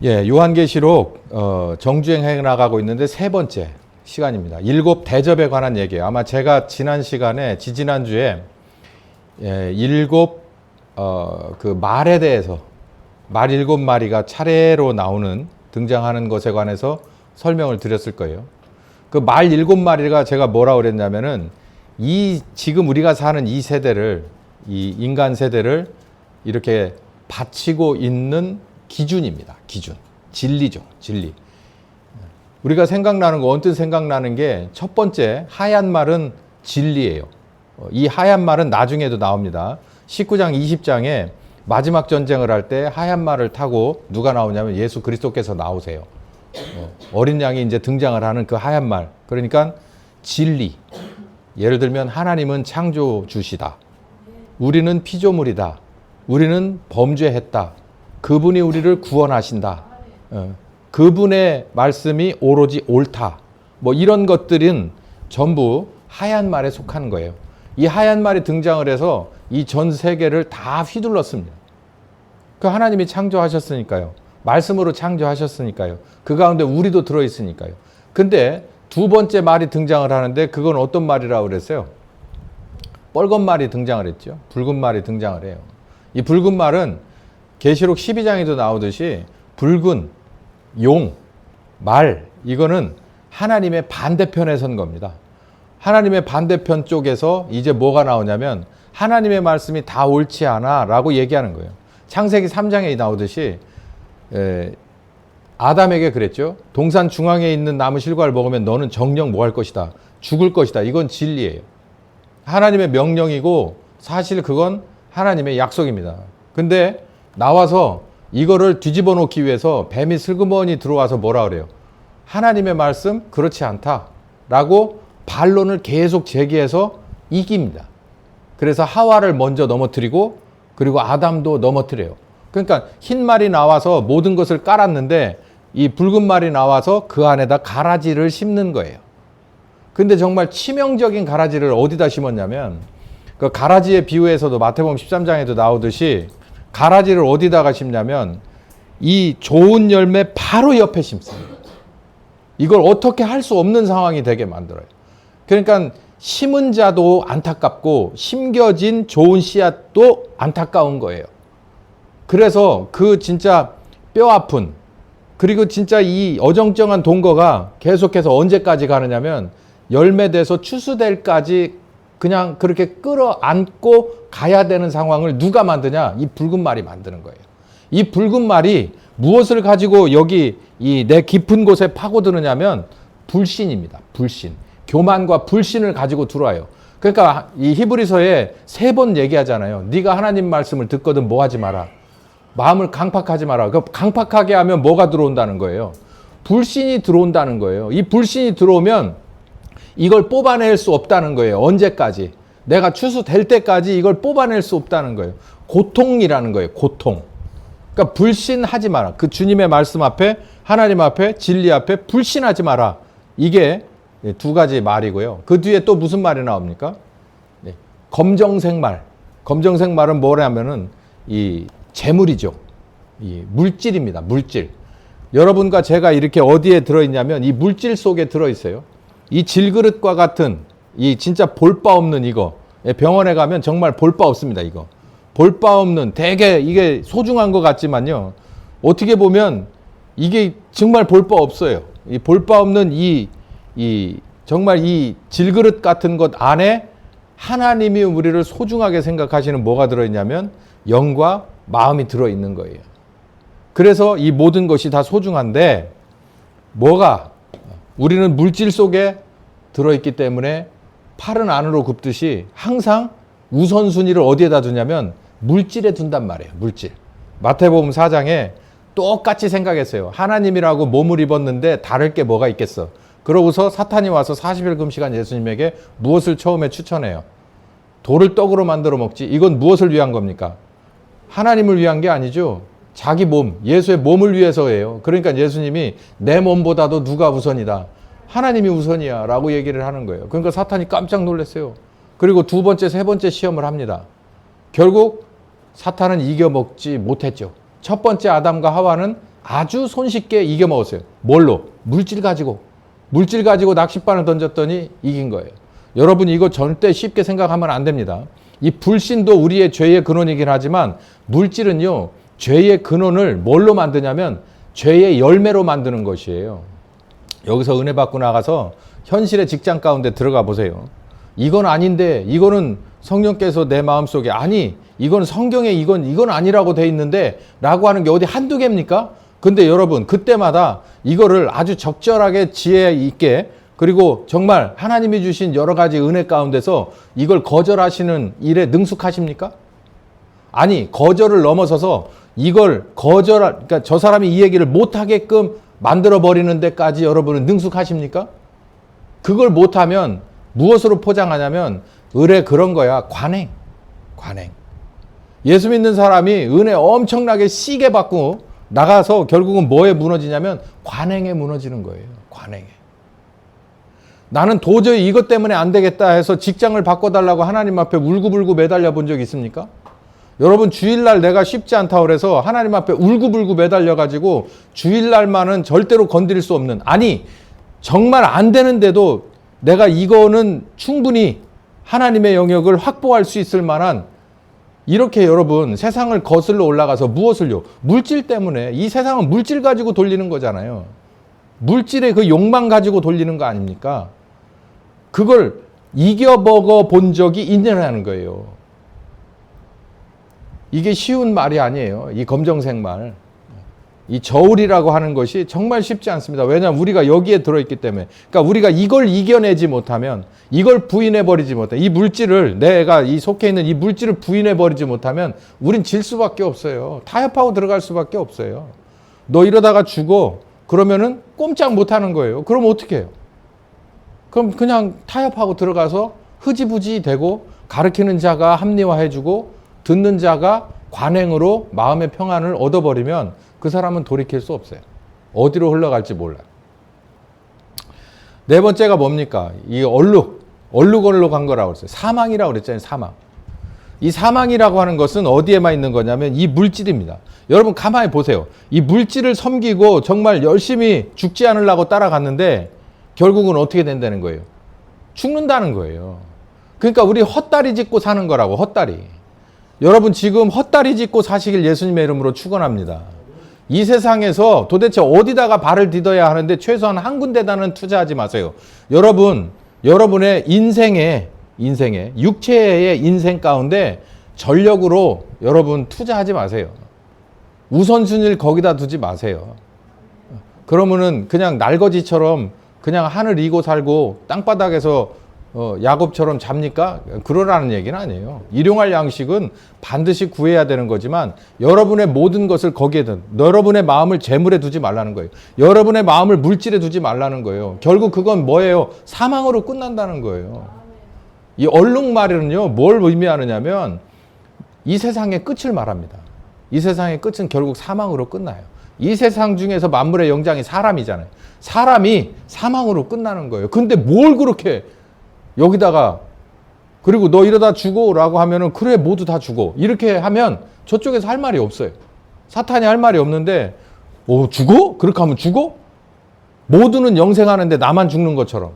예, 요한계시록 정주행해 나가고 있는데 세 번째 시간입니다. 일곱 대접에 관한 얘기예요. 아마 제가 지난 시간에 지지난주에 일곱 그 말에 대해서 말 일곱 마리가 차례로 나오는 등장하는 것에 관해서 설명을 드렸을 거예요. 그 말 일곱 마리가 제가 뭐라고 그랬냐면은 지금 우리가 사는 이 세대를, 이 인간 세대를 이렇게 바치고 있는 기준입니다. 기준. 진리죠. 진리. 우리가 생각나는 거, 언뜻 생각나는 게 첫 번째 하얀 말은 진리예요. 이 하얀 말은 나중에도 나옵니다. 19장 20장에 마지막 전쟁을 할 때 하얀 말을 타고 누가 나오냐면 예수 그리스도께서 나오세요. 어린 양이 이제 등장을 하는 그 하얀 말. 그러니까 진리. 예를 들면 하나님은 창조주시다. 우리는 피조물이다. 우리는 범죄했다. 그분이 우리를 구원하신다. 그분의 말씀이 오로지 옳다. 뭐 이런 것들은 전부 하얀 말에 속하는 거예요. 이 하얀 말이 등장을 해서 이 전 세계를 다 휘둘렀습니다. 그 하나님이 창조하셨으니까요. 말씀으로 창조하셨으니까요. 그 가운데 우리도 들어있으니까요. 근데 두 번째 말이 등장을 하는데 그건 어떤 말이라고 그랬어요? 빨간 말이 등장을 했죠. 붉은 말이 등장을 해요. 이 붉은 말은 계시록 12장에도 나오듯이 붉은 용, 말, 이거는 하나님의 반대편에 선 겁니다. 하나님의 반대편 쪽에서 이제 뭐가 나오냐면 하나님의 말씀이 다 옳지 않아 라고 얘기하는 거예요. 창세기 3장에 나오듯이 아담에게 그랬죠. 동산 중앙에 있는 나무 실과를 먹으면 너는 정녕 뭐 할 것이다. 죽을 것이다. 이건 진리예요. 하나님의 명령이고 사실 그건 하나님의 약속입니다. 근데 나와서 이거를 뒤집어 놓기 위해서 뱀이 슬그머니 들어와서 뭐라 그래요? 하나님의 말씀 그렇지 않다 라고 반론을 계속 제기해서 이깁니다. 그래서 하와를 먼저 넘어뜨리고 그리고 아담도 넘어뜨려요. 그러니까 흰 말이 나와서 모든 것을 깔았는데 이 붉은 말이 나와서 그 안에다 가라지를 심는 거예요. 근데 정말 치명적인 가라지를 어디다 심었냐면 그 가라지의 비유에서도 마태복음 13장에도 나오듯이 가라지를 어디다가 심냐면 이 좋은 열매 바로 옆에 심습니다. 이걸 어떻게 할 수 없는 상황이 되게 만들어요. 그러니까 심은 자도 안타깝고 심겨진 좋은 씨앗도 안타까운 거예요. 그래서 그 진짜 뼈 아픈 그리고 진짜 이 어정쩡한 동거가 계속해서 언제까지 가느냐면 열매돼서 추수될까지 그냥 그렇게 끌어안고 가야 되는 상황을 누가 만드냐? 이 붉은 말이 만드는 거예요. 이 붉은 말이 무엇을 가지고 여기 이 내 깊은 곳에 파고드느냐면 불신입니다. 불신. 교만과 불신을 가지고 들어와요. 그러니까 이 히브리서에 3번 얘기하잖아요. 네가 하나님 말씀을 듣거든 뭐 하지 마라. 마음을 강팍하지 마라. 그 강팍하게 하면 뭐가 들어온다는 거예요? 불신이 들어온다는 거예요. 이 불신이 들어오면 이걸 뽑아낼 수 없다는 거예요. 언제까지? 내가 추수될 때까지 이걸 뽑아낼 수 없다는 거예요. 고통이라는 거예요. 고통. 그러니까 불신하지 마라. 그 주님의 말씀 앞에, 하나님 앞에, 진리 앞에 불신하지 마라. 이게 두 가지 말이고요. 그 뒤에 또 무슨 말이 나옵니까? 검정색 말. 검정색 말은 뭐냐면은 이 재물이죠. 이 물질입니다. 물질. 여러분과 제가 이렇게 어디에 들어있냐면 이 물질 속에 들어있어요. 이 질그릇과 같은 이 진짜 볼 바 없는 이거 병원에 가면 정말 볼 바 없습니다. 이거 볼 바 없는 되게 이게 소중한 것 같지만요. 어떻게 보면 이게 정말 볼 바 없어요. 이 볼 바 없는 이 정말 이 질그릇 같은 것 안에 하나님이 우리를 소중하게 생각하시는 뭐가 들어있냐면 영과 마음이 들어있는 거예요. 그래서 이 모든 것이 다 소중한데 뭐가 우리는 물질 속에 들어있기 때문에 팔은 안으로 굽듯이 항상 우선순위를 어디에다 두냐면 물질에 둔단 말이에요. 물질. 마태복음 4장에 똑같이 생각했어요. 하나님이라고 몸을 입었는데 다를 게 뭐가 있겠어. 그러고서 사탄이 와서 40일 금식한 예수님에게 무엇을 처음에 추천해요? 돌을 떡으로 만들어 먹지. 이건 무엇을 위한 겁니까? 하나님을 위한 게 아니죠. 자기 몸, 예수의 몸을 위해서예요. 그러니까 예수님이 내 몸보다도 누가 우선이다. 하나님이 우선이야 라고 얘기를 하는 거예요. 그러니까 사탄이 깜짝 놀랐어요. 그리고 두 번째, 세 번째 시험을 합니다. 결국 사탄은 이겨먹지 못했죠. 첫 번째 아담과 하와는 아주 손쉽게 이겨먹었어요. 뭘로? 물질 가지고. 물질 가지고 낚싯바늘 던졌더니 이긴 거예요. 여러분 이거 절대 쉽게 생각하면 안 됩니다. 이 불신도 우리의 죄의 근원이긴 하지만 물질은요. 죄의 근원을 뭘로 만드냐면 죄의 열매로 만드는 것이에요. 여기서 은혜 받고 나가서 현실의 직장 가운데 들어가 보세요. 이건 아닌데 이거는 성령께서 내 마음속에 아니 이건 성경에 이건 아니라고 돼 있는데 라고 하는 게 어디 한두 개입니까? 근데 여러분 그때마다 이거를 아주 적절하게 지혜 있게 그리고 정말 하나님이 주신 여러 가지 은혜 가운데서 이걸 거절하시는 일에 능숙하십니까? 아니 거절을 넘어서서 이걸 그러니까 저 사람이 이 얘기를 못하게끔 만들어버리는 데까지 여러분은 능숙하십니까? 그걸 못하면 무엇으로 포장하냐면 의뢰 그런 거야. 관행. 예수 믿는 사람이 은혜 엄청나게 시게 받고 나가서 결국은 뭐에 무너지냐면 관행에 무너지는 거예요. 관행에. 나는 도저히 이것 때문에 안 되겠다 해서 직장을 바꿔달라고 하나님 앞에 울고불고 매달려 본 적 있습니까? 여러분 주일날 내가 쉽지 않다고 그래서 하나님 앞에 울고불고 매달려가지고 주일날만은 절대로 건드릴 수 없는 아니 정말 안 되는데도 내가 이거는 충분히 하나님의 영역을 확보할 수 있을 만한 이렇게 여러분 세상을 거슬러 올라가서 무엇을요? 물질 때문에 이 세상은 물질 가지고 돌리는 거잖아요. 물질의 그 욕망 가지고 돌리는 거 아닙니까? 그걸 이겨먹어 본 적이 있냐는 거예요. 이게 쉬운 말이 아니에요. 이 검정색 말. 이 저울이라고 하는 것이 정말 쉽지 않습니다. 왜냐하면 우리가 여기에 들어있기 때문에. 그러니까 우리가 이걸 이겨내지 못하면, 이걸 부인해버리지 못하면, 이 물질을, 내가 이 속해 있는 이 물질을 부인해버리지 못하면 우린 질 수밖에 없어요. 타협하고 들어갈 수밖에 없어요. 너 이러다가 죽어. 그러면은 꼼짝 못하는 거예요. 그럼 어떻게 해요? 그럼 그냥 타협하고 들어가서 흐지부지 되고 가르치는 자가 합리화해주고 듣는 자가 관행으로 마음의 평안을 얻어버리면 그 사람은 돌이킬 수 없어요. 어디로 흘러갈지 몰라요. 네 번째가 뭡니까? 이 얼룩한 거라고 그랬어요. 사망이라고 그랬잖아요. 사망. 이 사망이라고 하는 것은 어디에만 있는 거냐면 이 물질입니다. 여러분 가만히 보세요. 이 물질을 섬기고 정말 열심히 죽지 않으려고 따라갔는데 결국은 어떻게 된다는 거예요? 죽는다는 거예요. 그러니까 우리 헛다리 짚고 사는 거라고. 헛다리. 여러분 지금 헛다리 짚고 사시길 예수님의 이름으로 축원합니다. 이 세상에서 도대체 어디다가 발을 디뎌야 하는데 최소한 한 군데다는 투자하지 마세요. 여러분의 인생에 육체의 인생 가운데 전력으로 여러분 투자하지 마세요. 우선순위를 거기다 두지 마세요. 그러면은 그냥 날거지처럼 그냥 하늘 이고 살고 땅바닥에서 야곱처럼 잡니까? 그러라는 얘기는 아니에요. 일용할 양식은 반드시 구해야 되는 거지만 여러분의 모든 것을 거기에 여러분의 마음을 재물에 두지 말라는 거예요. 여러분의 마음을 물질에 두지 말라는 거예요. 결국 그건 뭐예요? 사망으로 끝난다는 거예요. 이 얼룩말은요, 뭘 의미하느냐면 이 세상의 끝을 말합니다. 이 세상의 끝은 결국 사망으로 끝나요. 이 세상 중에서 만물의 영장이 사람이잖아요. 사람이 사망으로 끝나는 거예요. 근데 뭘 그렇게 여기다가 그리고 너 이러다 죽어라고 하면은 그래 모두 다 죽어 이렇게 하면 저쪽에서 할 말이 없어요. 사탄이 할 말이 없는데 죽어? 그렇게 하면 죽어? 모두는 영생하는데 나만 죽는 것처럼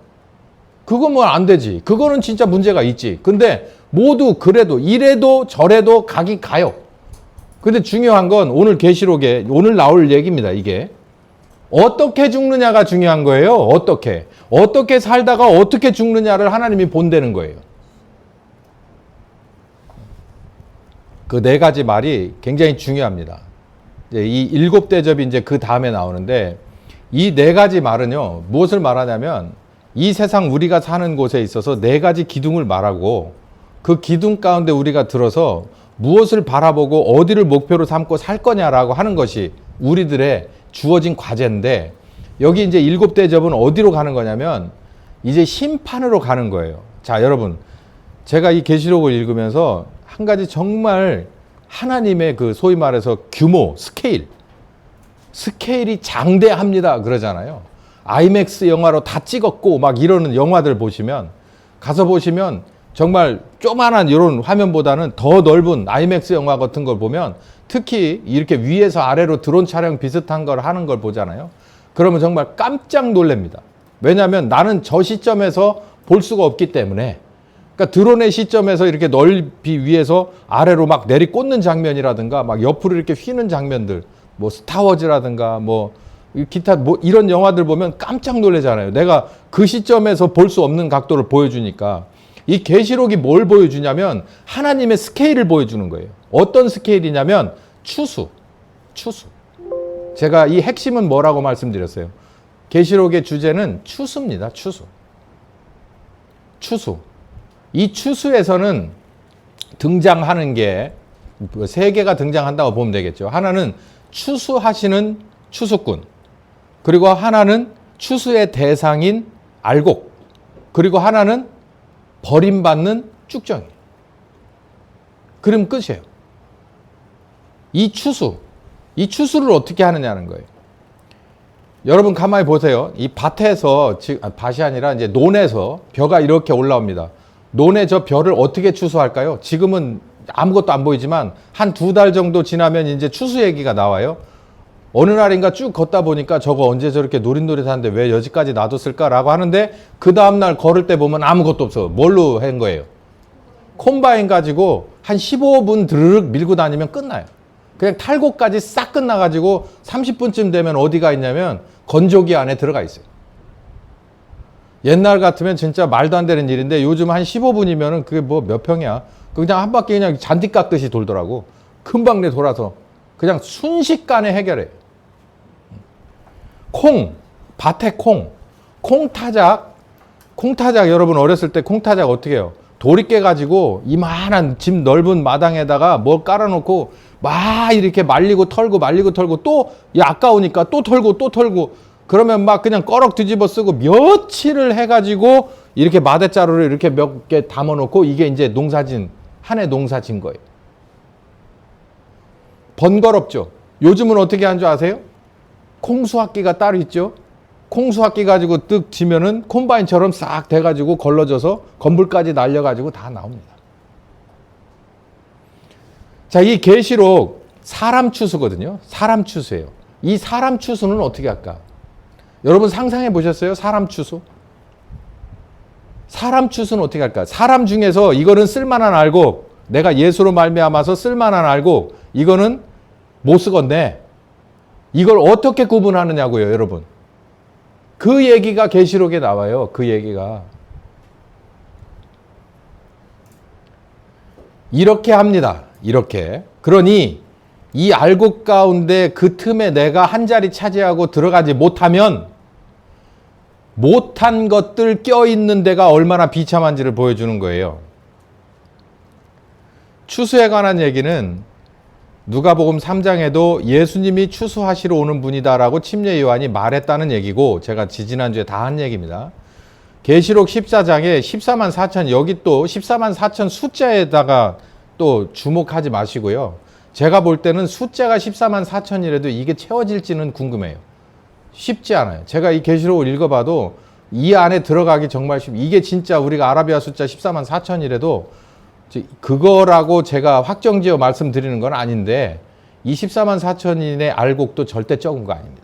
그건 뭐 안 되지. 그거는 진짜 문제가 있지. 근데 모두 그래도 이래도 저래도 가긴 가요. 근데 중요한 건 오늘 계시록에 오늘 나올 얘기입니다. 이게 어떻게 죽느냐가 중요한 거예요. 어떻게 살다가 어떻게 죽느냐를 하나님이 본다는 거예요. 그 네 가지 말이 굉장히 중요합니다. 이 일곱 대접이 이제 그 다음에 나오는데 이 네 가지 말은요, 무엇을 말하냐면 이 세상 우리가 사는 곳에 있어서 네 가지 기둥을 말하고 그 기둥 가운데 우리가 들어서 무엇을 바라보고 어디를 목표로 삼고 살 거냐라고 하는 것이 우리들의 주어진 과제인데 여기 이제 일곱 대접은 어디로 가는 거냐면 이제 심판으로 가는 거예요. 자, 여러분, 제가 이 계시록을 읽으면서 한 가지 정말 하나님의 그 소위 말해서 규모, 스케일이 장대합니다 그러잖아요. 아이맥스 영화로 다 찍었고 막 이러는 영화들 보시면 가서 보시면 정말 조그만한 이런 화면보다는 더 넓은 아이맥스 영화 같은 걸 보면 특히 이렇게 위에서 아래로 드론 촬영 비슷한 걸 하는 걸 보잖아요. 그러면 정말 깜짝 놀랍니다. 왜냐하면 나는 저 시점에서 볼 수가 없기 때문에. 그러니까 드론의 시점에서 이렇게 넓이 위에서 아래로 막 내리꽂는 장면이라든가 막 옆으로 이렇게 휘는 장면들, 뭐 스타워즈라든가 뭐 기타 뭐 이런 영화들 보면 깜짝 놀라잖아요. 내가 그 시점에서 볼 수 없는 각도를 보여주니까. 이 계시록이 뭘 보여주냐면 하나님의 스케일을 보여주는 거예요. 어떤 스케일이냐면 추수. 제가 이 핵심은 뭐라고 말씀드렸어요. 계시록의 주제는 추수입니다. 추수. 이 추수에서는 등장하는 게 세 개가 등장한다고 보면 되겠죠. 하나는 추수하시는 추수꾼, 그리고 하나는 추수의 대상인 알곡, 그리고 하나는 버림받는 쭉정이. 그럼 끝이에요. 이 추수를 어떻게 하느냐는 거예요. 여러분 가만히 보세요. 이 밭에서, 밭이 아니라 이제 논에서 벼가 이렇게 올라옵니다. 논에 저 벼를 어떻게 추수할까요? 지금은 아무것도 안 보이지만 한 2달 정도 지나면 이제 추수 얘기가 나와요. 어느 날인가 쭉 걷다 보니까 저거 언제 저렇게 노릇노릇한데 왜 여기까지 놔뒀을까라고 하는데 그 다음날 걸을 때 보면 아무것도 없어. 뭘로 한 거예요? 콤바인 가지고 한 15분 드르륵 밀고 다니면 끝나요. 그냥 탈곡까지 싹 끝나가지고 30분쯤 되면 어디가 있냐면 건조기 안에 들어가 있어요. 옛날 같으면 진짜 말도 안 되는 일인데 요즘 한 15분이면은 그게 뭐 몇 평이야. 그냥 한 바퀴 그냥 잔디 깎듯이 돌더라고. 금방 내 돌아서. 그냥 순식간에 해결해. 밭에 콩타작 여러분 어렸을 때 콩타작 어떻게 해요? 돌이 깨가지고 이만한 집 넓은 마당에다가 뭘 깔아놓고 막 이렇게 말리고 털고 또 아까우니까 또 털고 그러면 막 그냥 꺼럭 뒤집어 쓰고 며칠을 해가지고 이렇게 마대자루를 이렇게 몇 개 담아놓고 이게 이제 한 해 농사진 거예요. 번거롭죠. 요즘은 어떻게 하는 줄 아세요? 콩수확기가 따로 있죠. 콩수확기 가지고 뜩 지면은 콤바인처럼 싹 돼가지고 걸러져서 건불까지 날려가지고 다 나옵니다. 자, 이 계시록 사람 추수거든요. 사람 추수예요. 이 사람 추수는 어떻게 할까? 여러분 상상해 보셨어요? 사람 추수? 사람 추수는 어떻게 할까? 사람 중에서 이거는 쓸만한 알곡, 내가 예수로 말미암아서 쓸만한 알곡, 이거는 못 쓰건데 이걸 어떻게 구분하느냐고요, 여러분. 그 얘기가 계시록에 나와요. 그 얘기가. 이렇게 합니다. 이렇게. 그러니 이 알곡 가운데 그 틈에 내가 한 자리 차지하고 들어가지 못하면 못한 것들 껴있는 데가 얼마나 비참한지를 보여주는 거예요. 추수에 관한 얘기는 누가복음 3장에도 예수님이 추수하시러 오는 분이다라고 침례 요한이 말했다는 얘기고 제가 지지난주에 다 한 얘기입니다. 계시록 14장에 14만 4천 여기 또 14만 4천 숫자에다가 또 주목하지 마시고요. 제가 볼 때는 숫자가 14만 4천이라도 이게 채워질지는 궁금해요. 쉽지 않아요. 제가 이 계시록을 읽어봐도 이 안에 들어가기 정말 이게 진짜 우리가 아라비아 숫자 14만 4천이라도 그거라고 제가 확정지어 말씀드리는 건 아닌데 24만 4천인의 알곡도 절대 적은 거 아닙니다.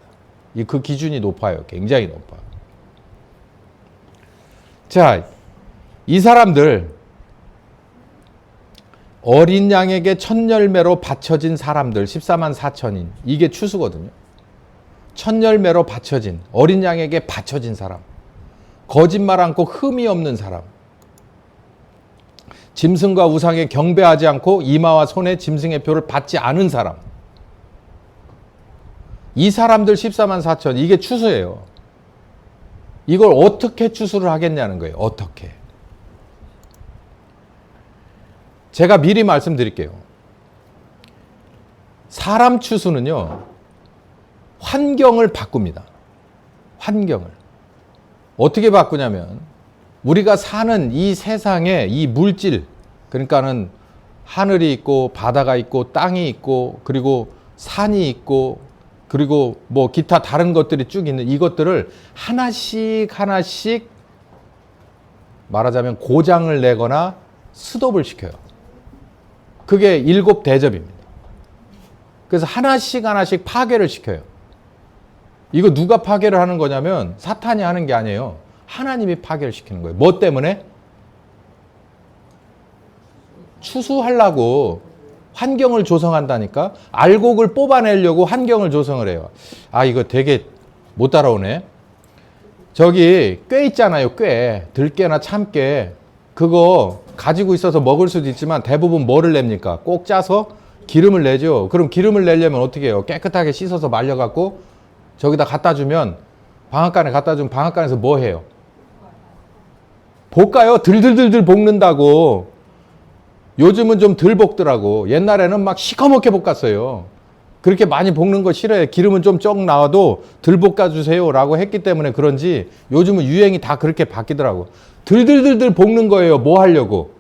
그 기준이 높아요. 굉장히 높아요. 자, 이 사람들 어린 양에게 첫 열매로 바쳐진 사람들 14만 4천인 이게 추수거든요. 첫 열매로 바쳐진 어린 양에게 바쳐진 사람, 거짓말 않고 흠이 없는 사람, 짐승과 우상에 경배하지 않고 이마와 손에 짐승의 표를 받지 않은 사람. 이 사람들 14만 4천 이게 추수예요. 이걸 어떻게 추수를 하겠냐는 거예요. 어떻게. 제가 미리 말씀드릴게요. 사람 추수는요. 환경을 바꿉니다. 환경을. 어떻게 바꾸냐면 우리가 사는 이 세상에 이 물질, 그러니까는 하늘이 있고 바다가 있고 땅이 있고 그리고 산이 있고 그리고 뭐 기타 다른 것들이 쭉 있는 이것들을 하나씩 말하자면 고장을 내거나 스톱을 시켜요. 그게 7 대접입니다. 그래서 하나씩 파괴를 시켜요. 이거 누가 파괴를 하는 거냐면 사탄이 하는 게 아니에요. 하나님이 파괴를 시키는 거예요. 뭐 때문에? 추수하려고 환경을 조성한다니까. 알곡을 뽑아내려고 환경을 조성을 해요. 아, 이거 되게 못 따라오네. 저기 꾀 있잖아요. 꾀. 들깨나 참깨. 그거 가지고 있어서 먹을 수도 있지만 대부분 뭐를 냅니까? 꼭 짜서 기름을 내죠. 그럼 기름을 내려면 어떻게 해요? 깨끗하게 씻어서 말려갖고 저기다 갖다 주면, 방앗간에 갖다 주면 방앗간에서 뭐 해요? 볶아요. 들들들들 볶는다고. 요즘은 좀 덜 볶더라고. 옛날에는 막 시커멓게 볶았어요. 그렇게 많이 볶는 거 싫어요. 기름은 좀 쩍 나와도 덜 볶아주세요 라고 했기 때문에 그런지 요즘은 유행이 다 그렇게 바뀌더라고. 들들들들 볶는 거예요. 뭐 하려고?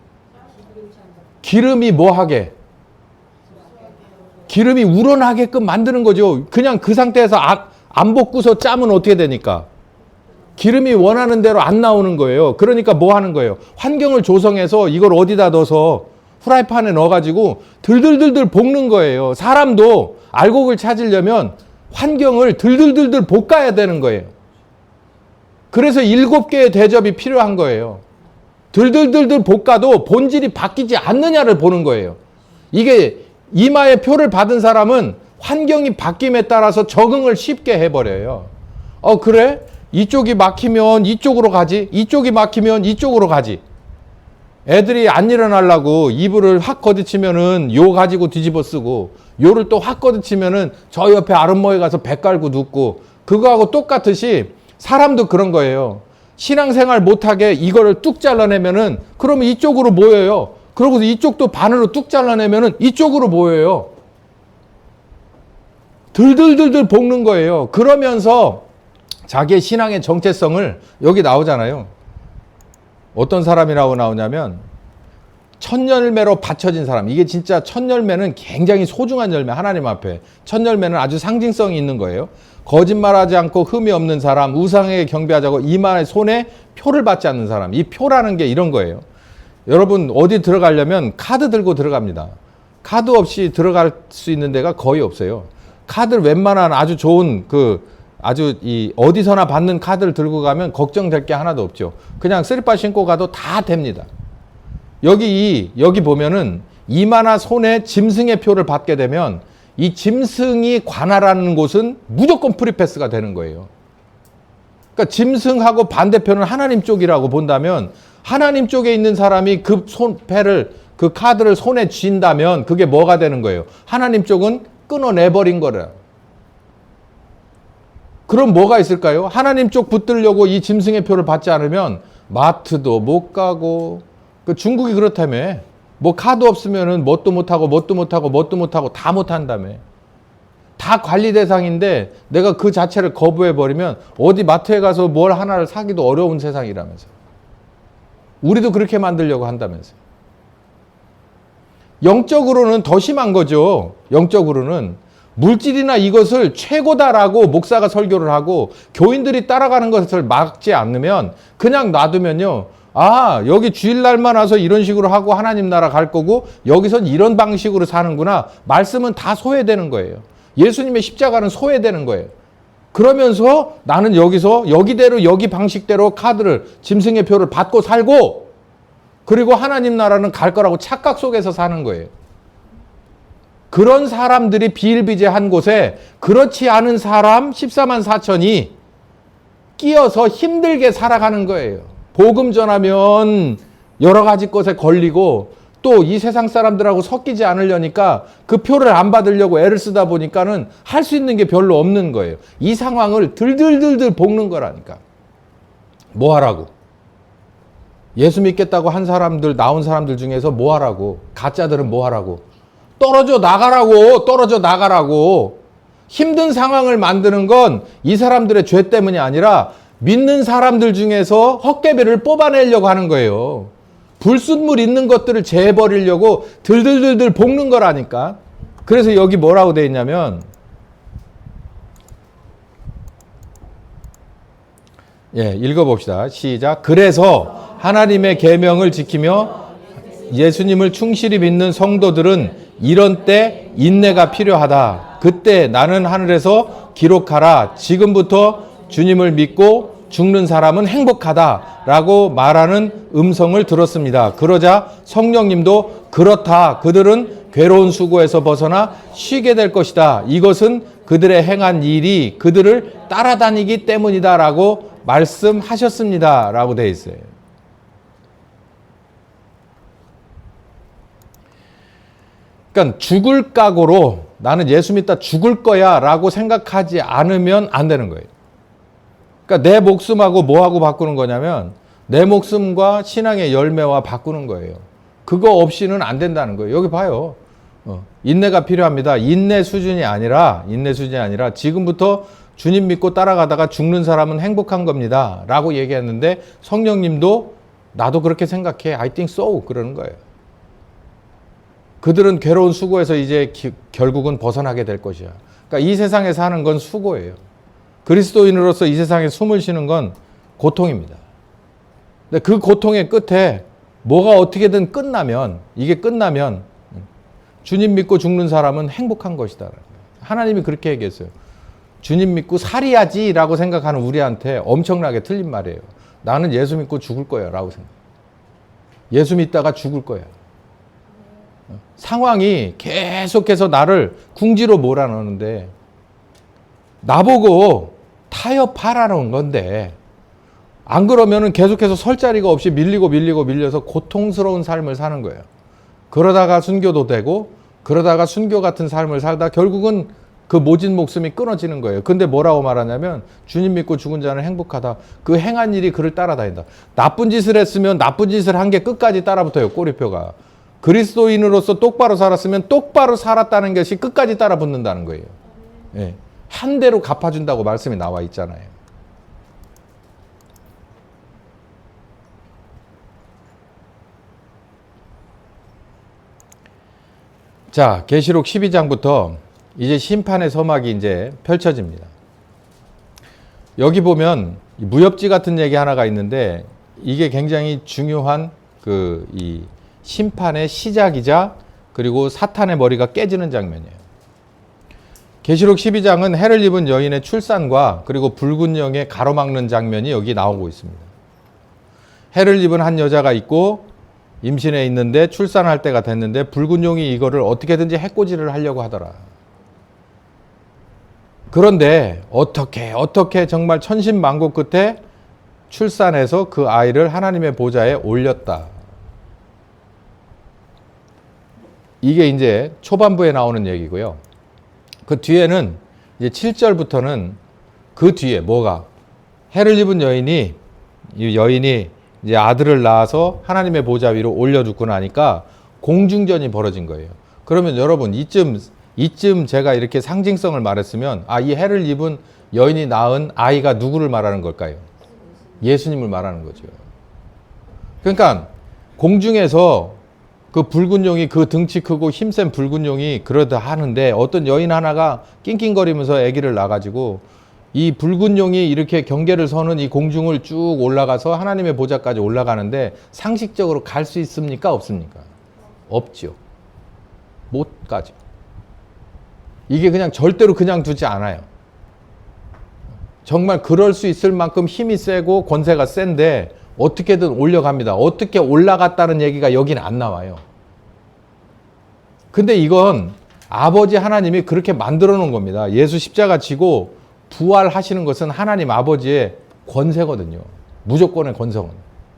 기름이 뭐 하게? 기름이 우러나게끔 만드는 거죠. 그냥 그 상태에서 안 볶고서 짜면 어떻게 되니까? 기름이 원하는 대로 안 나오는 거예요. 그러니까 뭐 하는 거예요? 환경을 조성해서 이걸 어디다 넣어서 후라이팬에 넣어가지고 들들들들 볶는 거예요. 사람도 알곡을 찾으려면 환경을 들들들들 볶아야 되는 거예요. 그래서 7개의 대접이 필요한 거예요. 들들들들 볶아도 본질이 바뀌지 않느냐를 보는 거예요. 이게 이마의 표를 받은 사람은 환경이 바뀜에 따라서 적응을 쉽게 해버려요. 그래? 이쪽이 막히면 이쪽으로 가지. 이쪽이 막히면 이쪽으로 가지. 애들이 안 일어나려고 이불을 확 걷어치면은 요 가지고 뒤집어 쓰고, 요를 또 확 걷어치면은 저 옆에 아랫모에 가서 배 깔고 눕고, 그거하고 똑같듯이 사람도 그런 거예요. 신앙생활 못하게 이거를 뚝 잘라내면은 그러면 이쪽으로 모여요. 그러고서 이쪽도 반으로 뚝 잘라내면은 이쪽으로 모여요. 들들들들 볶는 거예요. 그러면서 자기의 신앙의 정체성을, 여기 나오잖아요. 어떤 사람이라고 나오냐면 첫열매로 바쳐진 사람. 이게 진짜 첫열매는 굉장히 소중한 열매. 하나님 앞에 첫열매는 아주 상징성이 있는 거예요. 거짓말하지 않고 흠이 없는 사람, 우상에게 경배하지 않고 이마에 손에 표를 받지 않는 사람. 이 표라는 게 이런 거예요. 여러분 어디 들어가려면 카드 들고 들어갑니다. 카드 없이 들어갈 수 있는 데가 거의 없어요. 카드를 웬만한 아주 좋은 아주 어디서나 받는 카드를 들고 가면 걱정될 게 하나도 없죠. 그냥 쓰리빠 신고 가도 다 됩니다. 여기 보면은 이마나 손에 짐승의 표를 받게 되면 이 짐승이 관할하는 곳은 무조건 프리패스가 되는 거예요. 그러니까 짐승하고 반대편은 하나님 쪽이라고 본다면, 하나님 쪽에 있는 사람이 그 카드를 손에 쥔다면 그게 뭐가 되는 거예요? 하나님 쪽은 끊어내버린 거라. 그럼 뭐가 있을까요? 하나님 쪽 붙들려고 이 짐승의 표를 받지 않으면 마트도 못 가고, 중국이 그렇다며. 뭐 카드 없으면은 뭣도 못하고 다 못한다며. 다 관리 대상인데 내가 그 자체를 거부해버리면 어디 마트에 가서 뭘 하나를 사기도 어려운 세상이라면서. 우리도 그렇게 만들려고 한다면서요. 영적으로는 더 심한 거죠. 영적으로는 물질이나 이것을 최고다라고 목사가 설교를 하고 교인들이 따라가는 것을 막지 않으면, 그냥 놔두면요, 여기 주일날만 와서 이런 식으로 하고 하나님 나라 갈 거고 여기선 이런 방식으로 사는구나. 말씀은 다 소외되는 거예요. 예수님의 십자가는 소외되는 거예요. 그러면서 나는 여기서 여기대로 여기 방식대로 카드를, 짐승의 표를 받고 살고, 그리고 하나님 나라는 갈 거라고 착각 속에서 사는 거예요. 그런 사람들이 비일비재한 곳에 그렇지 않은 사람 14만 4천이 끼어서 힘들게 살아가는 거예요. 복음 전하면 여러 가지 것에 걸리고, 또 이 세상 사람들하고 섞이지 않으려니까 그 표를 안 받으려고 애를 쓰다 보니까는 할 수 있는 게 별로 없는 거예요. 이 상황을 들들들들 볶는 거라니까. 뭐 하라고? 예수 믿겠다고 나온 사람들 중에서 뭐 하라고? 가짜들은 뭐 하라고? 떨어져 나가라고. 힘든 상황을 만드는 건 이 사람들의 죄 때문이 아니라 믿는 사람들 중에서 헛개비를 뽑아내려고 하는 거예요. 불순물 있는 것들을 재버리려고 들들들들 볶는 거라니까. 그래서 여기 뭐라고 되어 있냐면, 읽어봅시다. 시작. 그래서 하나님의 계명을 지키며 예수님을 충실히 믿는 성도들은 이런 때 인내가 필요하다. 그때 나는 하늘에서 기록하라. 지금부터 주님을 믿고 죽는 사람은 행복하다. 라고 말하는 음성을 들었습니다. 그러자 성령님도 그렇다. 그들은 괴로운 수고에서 벗어나 쉬게 될 것이다. 이것은 그들의 행한 일이 그들을 따라다니기 때문이다. 라고 말씀하셨습니다. 라고 되어 있어요. 그러니까 죽을 각오로 나는 예수 믿다 죽을 거야 라고 생각하지 않으면 안 되는 거예요. 그러니까 내 목숨하고 뭐하고 바꾸는 거냐면 내 목숨과 신앙의 열매와 바꾸는 거예요. 그거 없이는 안 된다는 거예요. 여기 봐요. 인내가 필요합니다. 인내 수준이 아니라 지금부터 주님 믿고 따라가다가 죽는 사람은 행복한 겁니다. 라고 얘기했는데 성령님도 나도 그렇게 생각해. I think so. 그러는 거예요. 그들은 괴로운 수고에서 이제 결국은 벗어나게 될 것이야. 그러니까 이 세상에 사는 건 수고예요. 그리스도인으로서 이 세상에 숨을 쉬는 건 고통입니다. 근데 그 고통의 끝에 뭐가 어떻게든 이게 끝나면 주님 믿고 죽는 사람은 행복한 것이다. 하나님이 그렇게 얘기했어요. 주님 믿고 살이야지 라고 생각하는 우리한테 엄청나게 틀린 말이에요. 나는 예수 믿고 죽을 거야 라고 생각해. 예수 믿다가 죽을 거야. 상황이 계속해서 나를 궁지로 몰아넣는데 나보고 타협하라는 건데 안 그러면은 계속해서 설 자리가 없이 밀려서 고통스러운 삶을 사는 거예요. 그러다가 순교도 되고 그러다가 순교 같은 삶을 살다 결국은 그 모진 목숨이 끊어지는 거예요. 근데 뭐라고 말하냐면 주님 믿고 죽은 자는 행복하다. 그 행한 일이 그를 따라다닌다. 나쁜 짓을 했으면 나쁜 짓을 한 게 끝까지 따라붙어요. 꼬리표가. 그리스도인으로서 똑바로 살았으면 똑바로 살았다는 것이 끝까지 따라붙는다는 거예요. 예. 한 대로 갚아준다고 말씀이 나와 있잖아요. 자, 계시록 12장부터 이제 심판의 서막이 이제 펼쳐집니다. 여기 보면 무협지 같은 얘기 하나가 있는데 이게 굉장히 중요한 이 심판의 시작이자 그리고 사탄의 머리가 깨지는 장면이에요. 계시록 12장은 해를 입은 여인의 출산과 그리고 붉은 영의 가로막는 장면이 여기 나오고 있습니다. 해를 입은 한 여자가 있고 임신해 있는데 출산할 때가 됐는데 붉은 용이 이거를 어떻게든지 해코지를 하려고 하더라. 그런데 어떻게 정말 천신만고 끝에 출산해서 그 아이를 하나님의 보좌에 올렸다. 이게 이제 초반부에 나오는 얘기고요. 그 뒤에는 이제 7절부터는 그 뒤에 뭐가 해를 입은 여인이 이제 아들을 낳아서 하나님의 보좌 위로 올려주고 나니까 공중전이 벌어진 거예요. 그러면 여러분 이쯤 제가 이렇게 상징성을 말했으면 이 해를 입은 여인이 낳은 아이가 누구를 말하는 걸까요? 예수님을 말하는 거죠. 그러니까 공중에서 그 붉은 용이 그 등치 크고 힘센 붉은 용이 그러다 하는데 어떤 여인 하나가 낑낑거리면서 아기를 낳아가지고 이 붉은 용이 이렇게 경계를 서는 이 공중을 쭉 올라가서 하나님의 보좌까지 올라가는데 상식적으로 갈 수 있습니까? 없습니까? 없죠. 못 가죠. 이게 그냥 절대로 그냥 두지 않아요. 정말 그럴 수 있을 만큼 힘이 세고 권세가 센데 어떻게든 올려갑니다. 어떻게 올라갔다는 얘기가 여기는 안 나와요. 근데 이건 아버지 하나님이 그렇게 만들어 놓은 겁니다. 예수 십자가 지고 부활하시는 것은 하나님 아버지의 권세거든요. 무조건의 권세는.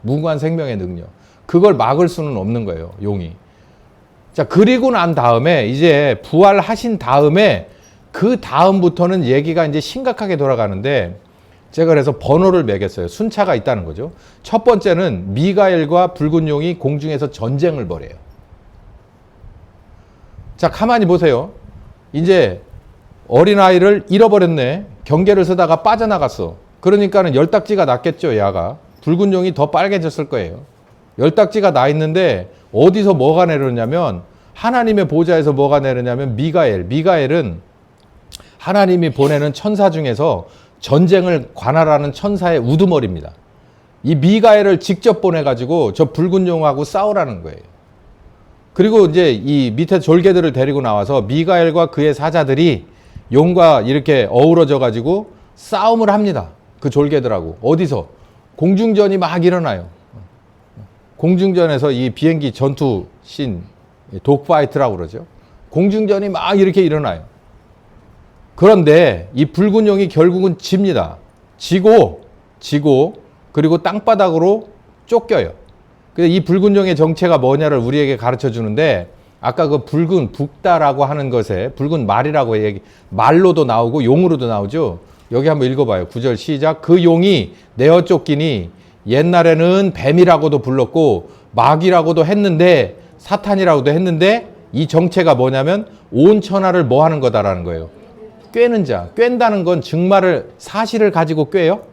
무궁한 생명의 능력. 그걸 막을 수는 없는 거예요. 용이. 자, 그리고 난 다음에 이제 부활하신 다음에 그 다음부터는 얘기가 이제 심각하게 돌아가는데 제가 그래서 번호를 매겼어요. 순차가 있다는 거죠. 첫 번째는 미가엘과 붉은 용이 공중에서 전쟁을 벌여요. 자, 가만히 보세요. 이제 어린아이를 잃어버렸네. 경계를 서다가 빠져나갔어. 그러니까는 열딱지가 났겠죠, 야가. 붉은 용이 더 빨개졌을 거예요. 열딱지가 나 있는데 어디서 뭐가 내려오냐면 하나님의 보좌에서 뭐가 내려오냐면 미가엘은 하나님이 보내는 천사 중에서 전쟁을 관할하는 천사의 우두머리입니다. 이 미가엘을 직접 보내가지고 저 붉은 용하고 싸우라는 거예요. 그리고 이제 이 밑에 졸개들을 데리고 나와서 미가엘과 그의 사자들이 용과 이렇게 어우러져 가지고 싸움을 합니다. 그 졸개들하고. 어디서? 공중전이 막 일어나요. 공중전에서 이 비행기 전투 씬, 독파이트라고 그러죠. 공중전이 막 이렇게 일어나요. 그런데 이 붉은 용이 결국은 집니다. 지고 그리고 땅바닥으로 쫓겨요. 그래서 이 붉은 용의 정체가 뭐냐를 우리에게 가르쳐 주는데, 아까 그 붉은 북다라고 하는 것에 붉은 말이라고 말로도 나오고 용으로도 나오죠. 여기 한번 읽어봐요. 9절 시작. 그 용이 내어 쫓기니 옛날에는 뱀이라고도 불렀고 마귀라고도 했는데, 사탄이라고도 했는데, 이 정체가 뭐냐면 온 천하를 뭐 하는 거다라는 거예요. 꿰는 자. 꿰다는 건 증말을, 사실을 가지고 꿰요.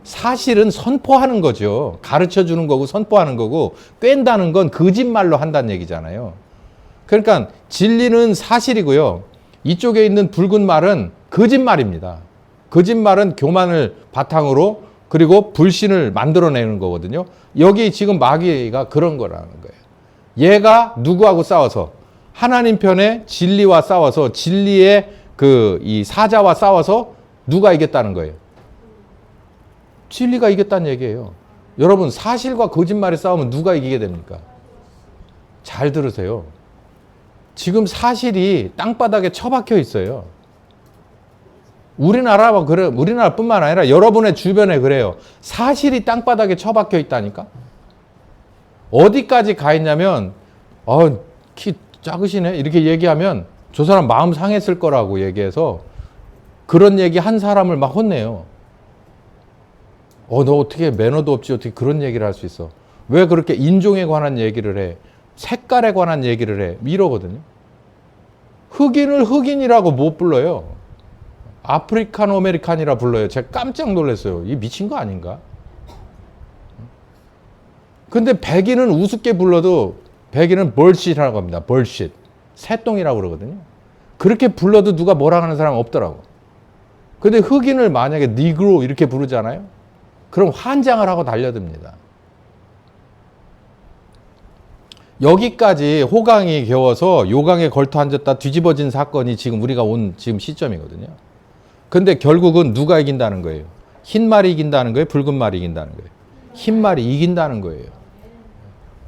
사실은 선포하는 거죠. 가르쳐 주는 거고 선포하는 거고, 꿰다는 건 거짓말로 한다는 얘기잖아요. 그러니까 진리는 사실이고요. 이쪽에 있는 붉은 말은 거짓말입니다. 거짓말은 교만을 바탕으로, 그리고 불신을 만들어내는 거거든요. 여기 지금 마귀가 그런 거라는 거예요. 얘가 누구하고 싸워서? 하나님 편에 진리와 싸워서, 진리의 이 사자와 싸워서 누가 이겼다는 거예요? 진리가 이겼다는 얘기예요. 여러분, 사실과 거짓말의 싸움은 누가 이기게 됩니까? 잘 들으세요. 지금 사실이 땅바닥에 처박혀 있어요. 우리나라뿐만 아니라 여러분의 주변에 그래요. 사실이 땅바닥에 처박혀 있다니까? 어디까지 가 있냐면, 키 작으시네? 이렇게 얘기하면 저 사람 마음 상했을 거라고 얘기해서 그런 얘기 한 사람을 막 혼내요. 너 어떻게 매너도 없지? 어떻게 그런 얘기를 할 수 있어? 왜 그렇게 인종에 관한 얘기를 해? 색깔에 관한 얘기를 해? 이러거든요. 흑인을 흑인이라고 못 불러요. 아프리칸 아메리칸이라 불러요. 제가 깜짝 놀랐어요. 이 미친 거 아닌가? 근데 백인은 우습게 불러도 백인은 벌쉿이라고 합니다. 벌쉿. 새똥이라고 그러거든요. 그렇게 불러도 누가 뭐라 하는 사람 없더라고. 근데 흑인을 만약에 니그로 이렇게 부르잖아요. 그럼 환장을 하고 달려듭니다. 여기까지 호강이 겨워서 요강에 걸터 앉았다 뒤집어진 사건이 지금 우리가 온 지금 시점이거든요. 근데 결국은 누가 이긴다는 거예요? 흰 말이 이긴다는 거예요? 붉은 말이 이긴다는 거예요? 흰 말이 이긴다는 거예요.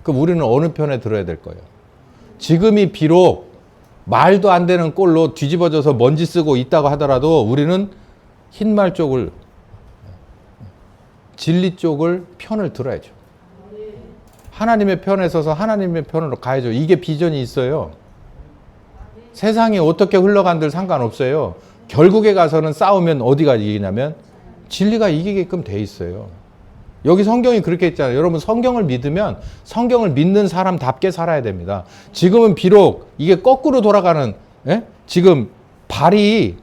그럼 우리는 어느 편에 들어야 될 거예요? 지금이 비록 말도 안 되는 꼴로 뒤집어져서 먼지 쓰고 있다고 하더라도 우리는 흰 말 쪽을, 진리 쪽을 편을 들어야죠. 하나님의 편에 서서 하나님의 편으로 가야죠. 이게 비전이 있어요. 세상이 어떻게 흘러간들 상관없어요. 결국에 가서는 싸우면 어디가 이기냐면 진리가 이기게끔 돼 있어요. 여기 성경이 그렇게 있잖아요. 여러분, 성경을 믿으면 성경을 믿는 사람답게 살아야 됩니다. 지금은 비록 이게 거꾸로 돌아가는, 지금 발이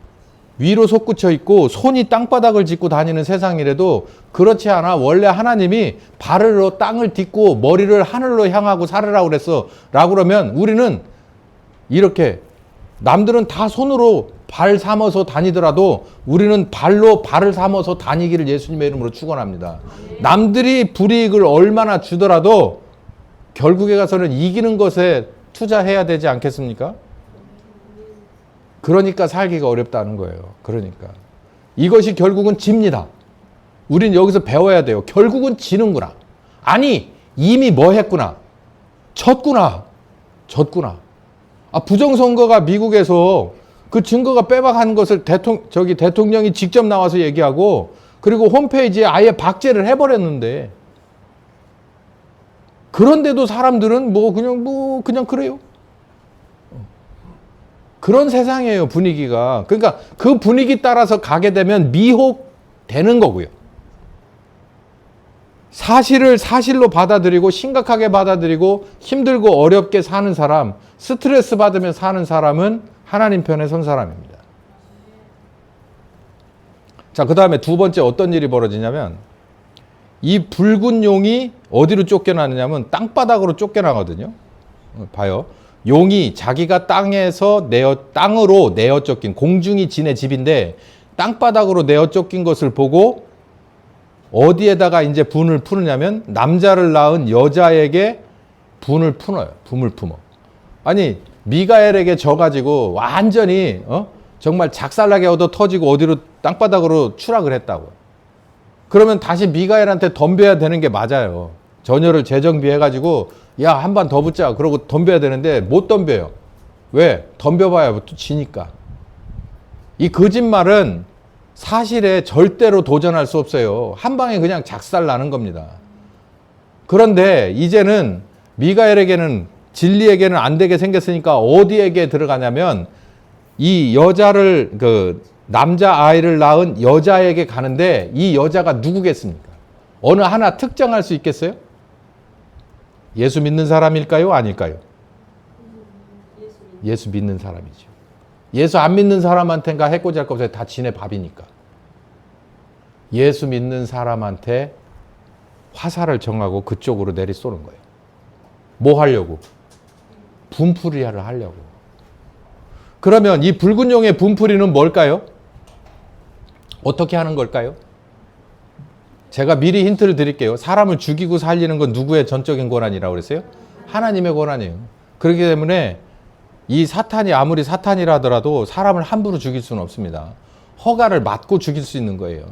위로 솟구쳐 있고 손이 땅바닥을 짚고 다니는 세상이라도 그렇지 않아. 원래 하나님이 발으로 땅을 딛고 머리를 하늘로 향하고 살으라고 그랬어 라고 그러면 우리는 이렇게, 남들은 다 손으로 발 삼아서 다니더라도 우리는 발로 발을 삼아서 다니기를 예수님의 이름으로 축원합니다. 남들이 불이익을 얼마나 주더라도 결국에 가서는 이기는 것에 투자해야 되지 않겠습니까? 그러니까 살기가 어렵다는 거예요. 그러니까 이것이 결국은 집니다. 우린 여기서 배워야 돼요. 결국은 지는구나. 아니, 이미 뭐 했구나. 졌구나. 부정선거가 미국에서 그 증거가 빼박한 것을 대통령이 직접 나와서 얘기하고, 그리고 홈페이지에 아예 박제를 해버렸는데, 그런데도 사람들은 그냥 그래요. 그런 세상이에요, 분위기가. 그러니까 그 분위기 따라서 가게 되면 미혹되는 거고요. 사실을 사실로 받아들이고 심각하게 받아들이고 힘들고 어렵게 사는 사람, 스트레스 받으며 사는 사람은 하나님 편에 선 사람입니다. 자, 그 다음에 두 번째 어떤 일이 벌어지냐면, 이 붉은 용이 어디로 쫓겨나느냐면 땅바닥으로 쫓겨나거든요. 봐요. 용이 자기가 땅으로 내어 쫓긴, 공중이 진의 집인데 땅바닥으로 내어 쫓긴 것을 보고 어디에다가 이제 분을 푸느냐면 남자를 낳은 여자에게 분을 품어요. 품을 품어. 아니 미가엘에게 져가지고 완전히 정말 작살나게 얻어 터지고 어디로 땅바닥으로 추락을 했다고. 그러면 다시 미가엘한테 덤벼야 되는 게 맞아요. 전열을 재정비해가지고 야, 한 번 더 붙자 그러고 덤벼야 되는데 못 덤벼요. 왜? 덤벼봐야 또 지니까. 이 거짓말은 사실에 절대로 도전할 수 없어요. 한 방에 그냥 작살나는 겁니다. 그런데 이제는 미가엘에게는 진리에게는 안 되게 생겼으니까 어디에게 들어가냐면 이 여자를 남자 아이를 낳은 여자에게 가는데 이 여자가 누구겠습니까? 어느 하나 특정할 수 있겠어요? 예수 믿는 사람일까요? 아닐까요? 예수 믿는 사람이죠. 예수 안 믿는 사람한테가 해코지할 거 없어요. 다 지네 밥이니까. 예수 믿는 사람한테 화살을 정하고 그쪽으로 내리 쏘는 거예요. 뭐 하려고? 분풀이를 하려고. 그러면 이 붉은 용의 분풀이는 뭘까요? 어떻게 하는 걸까요? 제가 미리 힌트를 드릴게요. 사람을 죽이고 살리는 건 누구의 전적인 권한이라고 그랬어요? 하나님의 권한이에요. 그렇기 때문에 이 사탄이 아무리 사탄이라 하더라도 사람을 함부로 죽일 수는 없습니다. 허가를 받고 죽일 수 있는 거예요.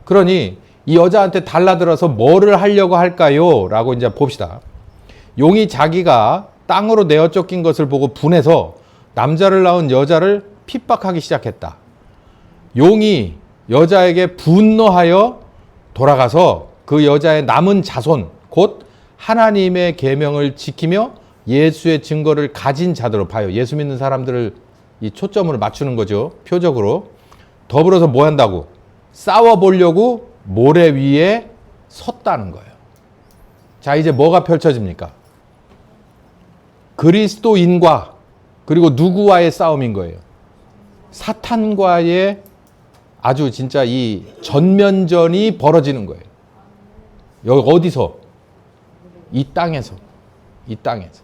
그러니 이 여자한테 달라들어서 뭐를 하려고 할까요? 라고 이제 봅시다. 용이 자기가 땅으로 내어 쫓긴 것을 보고 분해서 남자를 낳은 여자를 핍박하기 시작했다. 용이 여자에게 분노하여 돌아가서 그 여자의 남은 자손, 곧 하나님의 계명을 지키며 예수의 증거를 가진 자들로 봐요. 예수 믿는 사람들을 이 초점을 맞추는 거죠. 표적으로. 더불어서 뭐 한다고? 싸워보려고 모래 위에 섰다는 거예요. 자, 이제 뭐가 펼쳐집니까? 그리스도인과 그리고 누구와의 싸움인 거예요? 사탄과의 아주 진짜 이 전면전이 벌어지는 거예요. 여기 어디서? 이 땅에서. 이 땅에서.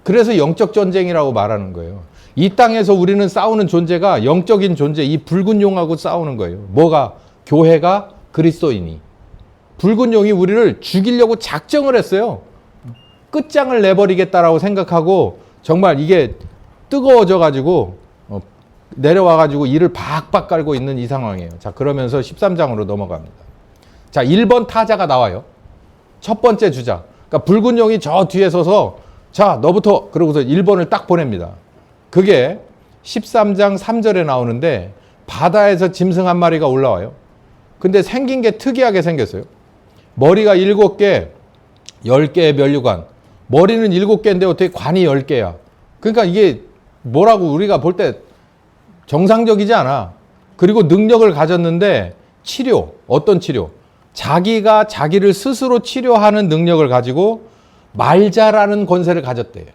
그래서 영적 전쟁이라고 말하는 거예요. 이 땅에서 우리는 싸우는 존재가 영적인 존재, 이 붉은 용하고 싸우는 거예요. 뭐가? 교회가 그리스도인이. 붉은 용이 우리를 죽이려고 작정을 했어요. 끝장을 내버리겠다라고 생각하고 정말 이게 뜨거워져 가지고 내려와 가지고 이를 박박 깔고 있는 이 상황이에요. 자, 그러면서 13장으로 넘어갑니다. 자, 1번 타자가 나와요. 첫 번째 주자. 그러니까 붉은 용이 저 뒤에 서서 자, 너부터 그러고서 1번을 딱 보냅니다. 그게 13장 3절에 나오는데 바다에서 짐승 한 마리가 올라와요. 근데 생긴 게 특이하게 생겼어요. 머리가 7개, 10개의 면류관. 머리는 7개인데 어떻게 관이 10개야. 그러니까 이게 뭐라고 우리가 볼 때 정상적이지 않아. 그리고 능력을 가졌는데 치료, 어떤 치료? 자기가 자기를 스스로 치료하는 능력을 가지고 말자라는 권세를 가졌대요.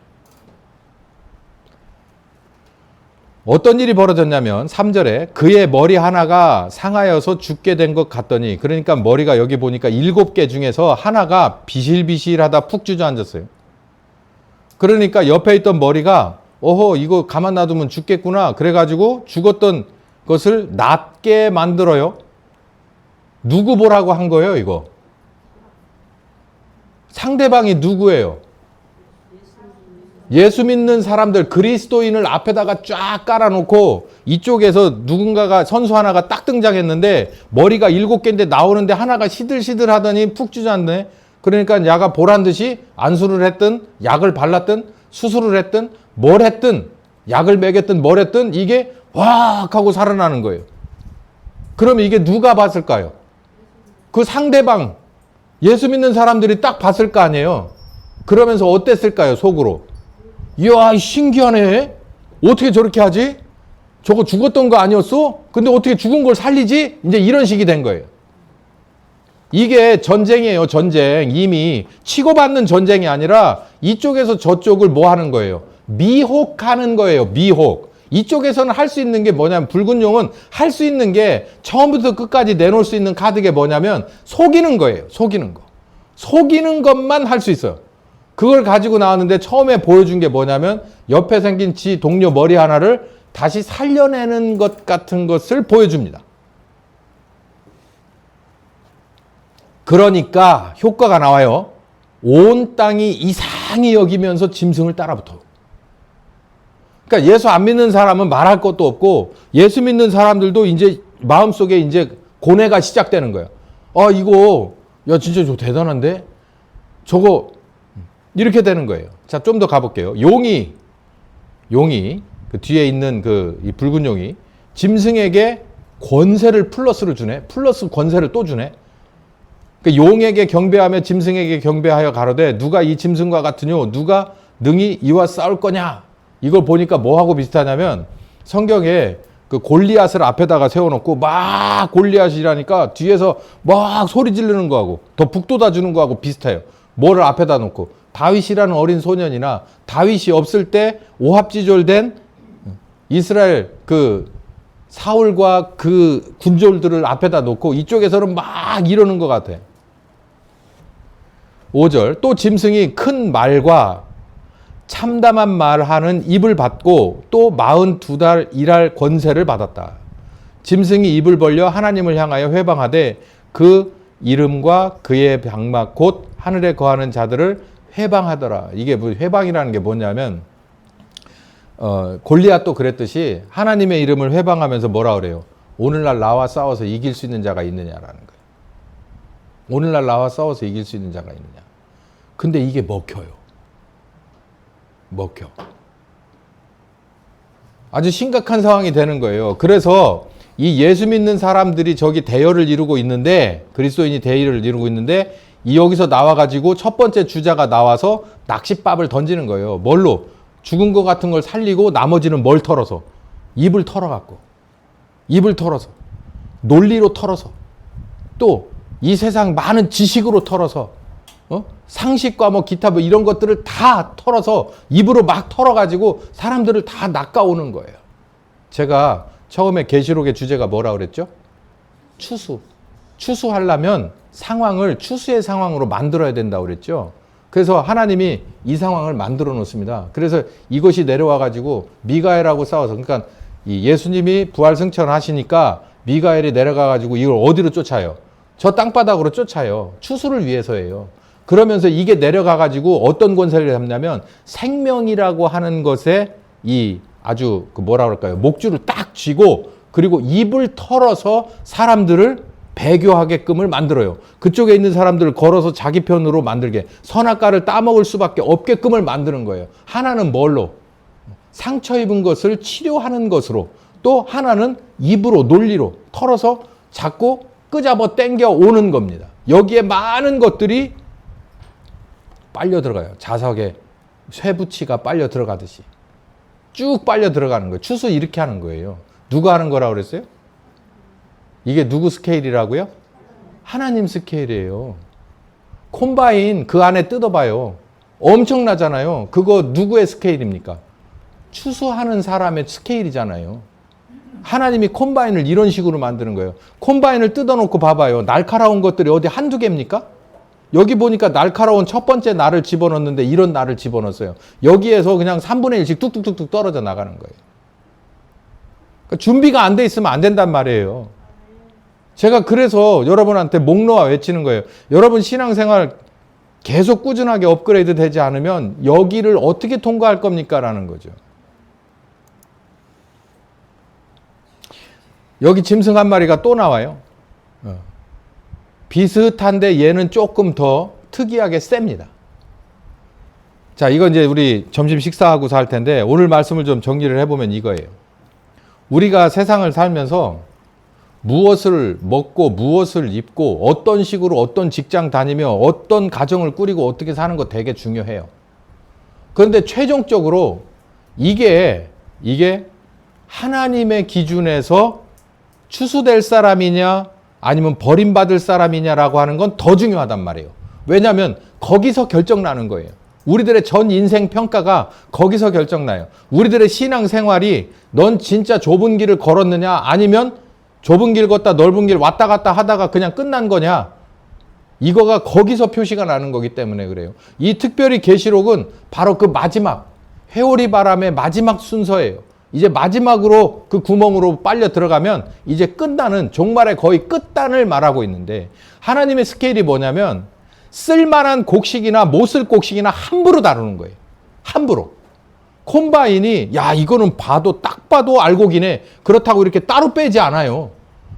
어떤 일이 벌어졌냐면 3절에 그의 머리 하나가 상하여서 죽게 된 것 같더니, 그러니까 머리가 여기 보니까 7개 중에서 하나가 비실비실하다 푹 주저앉았어요. 그러니까 옆에 있던 머리가 어허 이거 가만 놔두면 죽겠구나 그래가지고 죽었던 것을 낫게 만들어요. 누구 보라고 한 거예요 이거? 상대방이 누구예요? 예수 믿는 사람들, 그리스도인을 앞에다가 쫙 깔아놓고 이쪽에서 누군가가 선수 하나가 딱 등장했는데 머리가 7개인데 나오는데 하나가 시들시들 하더니 푹 주저앉네. 그러니까 야가 보란 듯이 안수를 했든 약을 발랐든 수술을 했든 뭘 했든 약을 먹였든 뭘 했든 이게 확 하고 살아나는 거예요. 그럼 이게 누가 봤을까요? 그 상대방, 예수 믿는 사람들이 딱 봤을 거 아니에요. 그러면서 어땠을까요 속으로? 이야 신기하네. 어떻게 저렇게 하지? 저거 죽었던 거 아니었어? 근데 어떻게 죽은 걸 살리지? 이제 이런 식이 된 거예요. 이게 전쟁이에요. 전쟁. 이미 치고받는 전쟁이 아니라 이쪽에서 저쪽을 뭐 하는 거예요? 미혹하는 거예요. 미혹. 이쪽에서는 할 수 있는 게 뭐냐면 붉은 용은 할 수 있는 게 처음부터 끝까지 내놓을 수 있는 카드가 뭐냐면 속이는 거예요. 속이는 거. 속이는 것만 할 수 있어요. 그걸 가지고 나왔는데 처음에 보여준 게 뭐냐면 옆에 생긴 지 동료 머리 하나를 다시 살려내는 것 같은 것을 보여줍니다. 그러니까 효과가 나와요. 온 땅이 이상히 여기면서 짐승을 따라붙어요. 그러니까 예수 안 믿는 사람은 말할 것도 없고 예수 믿는 사람들도 이제 마음속에 이제 고뇌가 시작되는 거예요. 이거 야 진짜 저 대단한데? 저거 이렇게 되는 거예요. 자, 좀 더 가볼게요. 용이 그 뒤에 있는 이 붉은 용이 짐승에게 권세를 플러스를 주네. 플러스 권세를 또 주네. 그 용에게 경배하며 짐승에게 경배하여 가로되 누가 이 짐승과 같으뇨? 누가 능히 이와 싸울 거냐? 이걸 보니까 뭐하고 비슷하냐면 성경에 그 골리앗을 앞에다가 세워놓고 막 골리앗이라니까 뒤에서 막 소리 지르는 거하고 더 북돋아 주는 거하고 비슷해요. 뭐를 앞에다 놓고 다윗이라는 어린 소년이나 다윗이 없을 때 오합지졸된 이스라엘 그 사울과 그 군졸들을 앞에다 놓고 이쪽에서는 막 이러는 것 같아. 5절 또 짐승이 큰 말과 참담한 말하는 입을 받고 또 42달 일할 권세를 받았다. 짐승이 입을 벌려 하나님을 향하여 회방하되 그 이름과 그의 장막 곧 하늘에 거하는 자들을 회방하더라. 이게 회방이라는 게 뭐냐면 골리앗도 그랬듯이 하나님의 이름을 회방하면서 뭐라 그래요? 오늘날 나와 싸워서 이길 수 있는 자가 있느냐라는 거예요. 오늘날 나와 싸워서 이길 수 있는 자가 있느냐. 근데 이게 먹혀요. 먹혀. 아주 심각한 상황이 되는 거예요. 그래서 이 예수 믿는 사람들이 저기 대열을 이루고 있는데 그리스도인이 대열을 이루고 있는데 여기서 나와가지고 첫 번째 주자가 나와서 낚싯밥을 던지는 거예요. 뭘로? 죽은 것 같은 걸 살리고 나머지는 뭘 털어서? 입을 털어갖고. 입을 털어서. 논리로 털어서. 또 이 세상 많은 지식으로 털어서 상식과 뭐 기타 뭐 이런 것들을 다 털어서 입으로 막 털어가지고 사람들을 다 낚아오는 거예요. 제가 처음에 계시록의 주제가 뭐라 그랬죠? 추수. 추수하려면 상황을 추수의 상황으로 만들어야 된다고 그랬죠. 그래서 하나님이 이 상황을 만들어 놓습니다. 그래서 이것이 내려와 가지고 미가엘하고 싸워서 그러니까 이 예수님이 부활 승천하시니까 미가엘이 내려가 가지고 이걸 어디로 쫓아요? 저 땅바닥으로 쫓아요. 추수를 위해서예요. 그러면서 이게 내려가 가지고 어떤 권세를 잡냐면 생명이라고 하는 것에 이 아주 그 뭐라 그럴까요? 목줄을 딱 쥐고 그리고 입을 털어서 사람들을 배교하게끔을 만들어요. 그쪽에 있는 사람들을 걸어서 자기 편으로 만들게 선악과를 따먹을 수밖에 없게끔을 만드는 거예요. 하나는 뭘로? 상처 입은 것을 치료하는 것으로 또 하나는 입으로 논리로 털어서 자꾸 끄잡아 당겨 오는 겁니다. 여기에 많은 것들이 빨려 들어가요. 자석에 쇠붙이가 빨려 들어가듯이 쭉 빨려 들어가는 거예요. 추수 이렇게 하는 거예요. 누가 하는 거라고 그랬어요? 이게 누구 스케일이라고요? 하나님 스케일이에요. 콤바인 그 안에 뜯어봐요. 엄청나잖아요. 그거 누구의 스케일입니까? 추수하는 사람의 스케일이잖아요. 하나님이 콤바인을 이런 식으로 만드는 거예요. 콤바인을 뜯어놓고 봐봐요. 날카로운 것들이 어디 한두 개입니까? 여기 보니까 날카로운 첫 번째 날을 집어넣는데 이런 날을 집어넣었어요. 여기에서 그냥 3분의 1씩 뚝뚝뚝뚝 떨어져 나가는 거예요. 그러니까 준비가 안 돼 있으면 안 된단 말이에요. 제가 그래서 여러분한테 목 놓아 외치는 거예요. 여러분 신앙생활 계속 꾸준하게 업그레이드 되지 않으면 여기를 어떻게 통과할 겁니까? 라는 거죠. 여기 짐승 한 마리가 또 나와요. 비슷한데 얘는 조금 더 특이하게 셉니다. 자, 이건 이제 우리 점심 식사하고서 할 텐데 오늘 말씀을 좀 정리를 해보면 이거예요. 우리가 세상을 살면서 무엇을 먹고 무엇을 입고 어떤 식으로 어떤 직장 다니며 어떤 가정을 꾸리고 어떻게 사는 거 되게 중요해요. 그런데 최종적으로 이게 하나님의 기준에서 추수될 사람이냐 아니면 버림받을 사람이냐라고 하는 건 더 중요하단 말이에요. 왜냐하면 거기서 결정나는 거예요. 우리들의 전 인생 평가가 거기서 결정나요. 우리들의 신앙생활이 넌 진짜 좁은 길을 걸었느냐 아니면 좁은 길 걷다 넓은 길 왔다 갔다 하다가 그냥 끝난 거냐, 이거가 거기서 표시가 나는 거기 때문에 그래요. 이 특별히 계시록은 바로 그 마지막 회오리 바람의 마지막 순서예요. 이제 마지막으로 그 구멍으로 빨려 들어가면 이제 끝나는 종말의 거의 끝단을 말하고 있는데, 하나님의 스케일이 뭐냐면 쓸만한 곡식이나 못 쓸 곡식이나 함부로 다루는 거예요. 함부로. 콤바인이 야 이거는 봐도 딱 봐도 알곡이네. 그렇다고 이렇게 따로 빼지 않아요.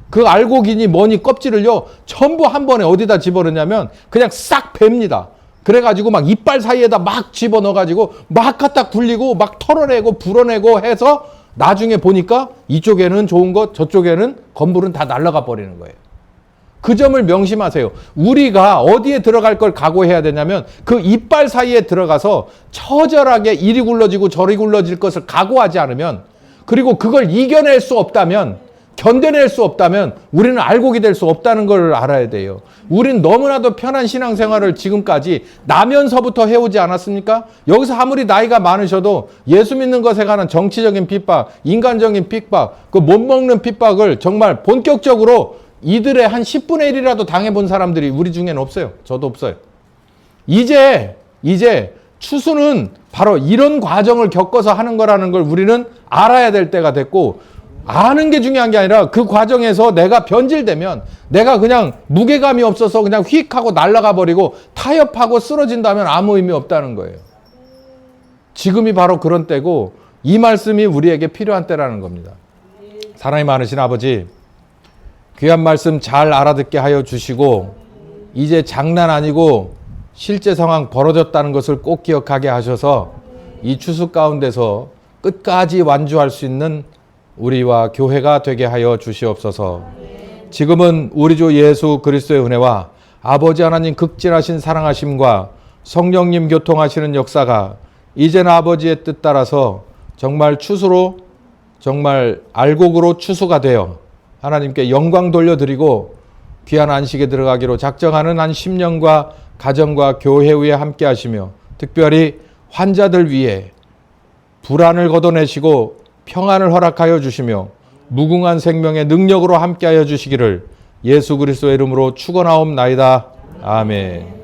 그 알곡이니 뭐니 껍질을요 전부 한 번에 어디다 집어넣냐면 그냥 싹 뺍니다. 그래가지고 막 이빨 사이에다 막 집어넣어가지고 막 갖다 굴리고 막 털어내고 불어내고 해서 나중에 보니까 이쪽에는 좋은 것 저쪽에는 건물은 다 날아가 버리는 거예요. 그 점을 명심하세요. 우리가 어디에 들어갈 걸 각오해야 되냐면 그 이빨 사이에 들어가서 처절하게 이리 굴러지고 저리 굴러질 것을 각오하지 않으면, 그리고 그걸 이겨낼 수 없다면, 견뎌낼 수 없다면 우리는 알곡이 될 수 없다는 걸 알아야 돼요. 우린 너무나도 편한 신앙생활을 지금까지 나면서부터 해오지 않았습니까? 여기서 아무리 나이가 많으셔도 예수 믿는 것에 관한 정치적인 핍박, 인간적인 핍박, 그 못 먹는 핍박을 정말 본격적으로 이들의 한 10분의 1이라도 당해본 사람들이 우리 중에는 없어요. 저도 없어요. 이제 추수는 바로 이런 과정을 겪어서 하는 거라는 걸 우리는 알아야 될 때가 됐고, 아는 게 중요한 게 아니라 그 과정에서 내가 변질되면, 내가 그냥 무게감이 없어서 그냥 휙 하고 날아가 버리고 타협하고 쓰러진다면 아무 의미 없다는 거예요. 지금이 바로 그런 때고 이 말씀이 우리에게 필요한 때라는 겁니다. 사랑이 많으신 아버지, 귀한 말씀 잘 알아듣게 하여 주시고 이제 장난 아니고 실제 상황 벌어졌다는 것을 꼭 기억하게 하셔서 이 추수 가운데서 끝까지 완주할 수 있는 우리와 교회가 되게 하여 주시옵소서. 지금은 우리 주 예수 그리스도의 은혜와 아버지 하나님 극진하신 사랑하심과 성령님 교통하시는 역사가 이제는 아버지의 뜻 따라서 정말 추수로, 정말 알곡으로 추수가 되어 하나님께 영광 돌려드리고 귀한 안식에 들어가기로 작정하는 한 10년과 가정과 교회 위에 함께 하시며, 특별히 환자들 위해 불안을 걷어내시고 평안을 허락하여 주시며 무궁한 생명의 능력으로 함께하여 주시기를 예수 그리스도의 이름으로 축원하옵나이다. 아멘.